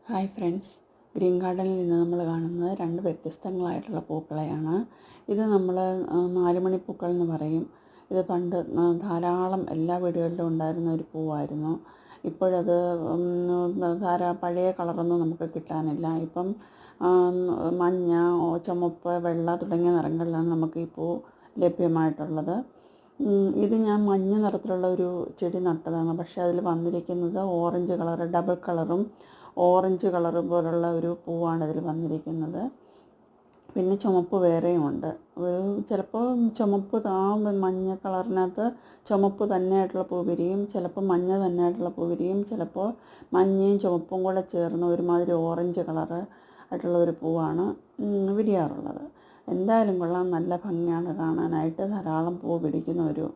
Hi friends, green ഗാർഡനിൽ നിന്ന് നമ്മൾ കാണുന്നത് രണ്ട് വ്യത്യസ്തങ്ങളായിട്ടുള്ള പൂക്കളെയാണ്. ഇത് നമ്മൾ നാലുമണിപ്പൂക്കൾ എന്ന് പറയും. ഇത് പണ്ട് ധാരാളം എല്ലാ വീടുകളിലും ഉണ്ടായിരുന്ന ഒരു പൂവായിരുന്നു. ഇപ്പോഴത് പഴയ കളറൊന്നും നമുക്ക് കിട്ടാനില്ല. ഇപ്പം മഞ്ഞ, ചുമപ്പ്, വെള്ള തുടങ്ങിയ നിറങ്ങളിലാണ് നമുക്ക് ഈ പൂ ലഭ്യമായിട്ടുള്ളത്. ഇത് ഞാൻ മഞ്ഞ നിറത്തിലുള്ള ഒരു ചെടി നട്ടതാണ്. പക്ഷേ അതിൽ വന്നിരിക്കുന്നത് ഓറഞ്ച് കളറ്, ഡബിൾ കളറും ഓറഞ്ച് കളറ് പോലുള്ള ഒരു പൂവാണ് ഇതിൽ വന്നിരിക്കുന്നത്. പിന്നെ ചുമപ്പ് വേറെയുമുണ്ട്. ചിലപ്പോൾ ചുമപ്പ് മഞ്ഞ കളറിനകത്ത് ചുമപ്പ് തന്നെയായിട്ടുള്ള പൂ വിരിയും, ചിലപ്പോൾ മഞ്ഞ തന്നെയായിട്ടുള്ള പൂ വിരിയും, ചിലപ്പോൾ മഞ്ഞയും ചുമപ്പും കൂടെ ചേർന്ന് ഒരുമാതിരി ഓറഞ്ച് കളറ് ആയിട്ടുള്ള ഒരു പൂവാണ് വിരിയാറുള്ളത്. എന്തായാലും കൊള്ളാം, നല്ല ഭംഗിയാണ് കാണാനായിട്ട്. ധാരാളം പൂ പിടിക്കുന്ന ഒരു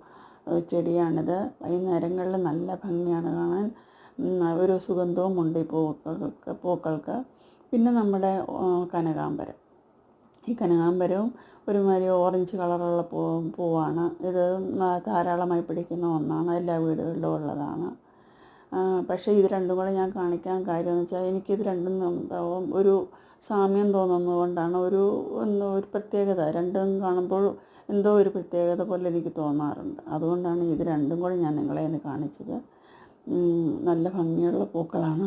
ചെടിയാണിത്. വൈകുന്നേരങ്ങളിൽ നല്ല ഭംഗിയാണ് കാണാൻ. ഒരു സുഗന്ധവും ഉണ്ട് ഈ പൂക്കൾക്ക്. പിന്നെ നമ്മുടെ കനകാംബരം. ഈ കനകാംബരവും ഒരുമാതിരി ഓറഞ്ച് കളറുള്ള പൂവാണ്. ഇത് ധാരാളമായി പിടിക്കുന്ന ഒന്നാണ്, എല്ലാ വീടുകളിലും ഉള്ളതാണ്. പക്ഷേ ഇത് രണ്ടും കൂടെ ഞാൻ കാണിക്കാൻ കാര്യമെന്ന് വെച്ചാൽ എനിക്കിത് രണ്ടും ഒരു സാമ്യം തോന്നുന്നതുകൊണ്ടാണ്. ഒരു പ്രത്യേകത, രണ്ടും കാണുമ്പോൾ എന്തോ ഒരു പ്രത്യേകത പോലെ എനിക്ക് തോന്നാറുണ്ട്. അതുകൊണ്ടാണ് ഇത് രണ്ടും കൂടെ ഞാൻ നിങ്ങളെ ഇന്ന് കാണിച്ചത്. നല്ല ഭംഗിയുള്ള പൂക്കളാണ്.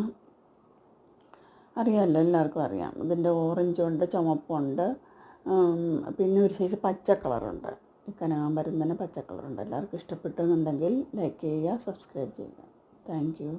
അറിയാമല്ലോ, എല്ലാവർക്കും അറിയാം. ഇതിൻ്റെ ഓറഞ്ചുണ്ട്, ചുമപ്പുണ്ട്, പിന്നെ ഒരു സൈസ് പച്ച കളറുണ്ട്. ഈ കനകാംബരം തന്നെ പച്ച കളറുണ്ട്. എല്ലാവർക്കും ഇഷ്ടപ്പെട്ടെന്നുണ്ടെങ്കിൽ ലൈക്ക് ചെയ്യുക, സബ്സ്ക്രൈബ് ചെയ്യുക. Thank you.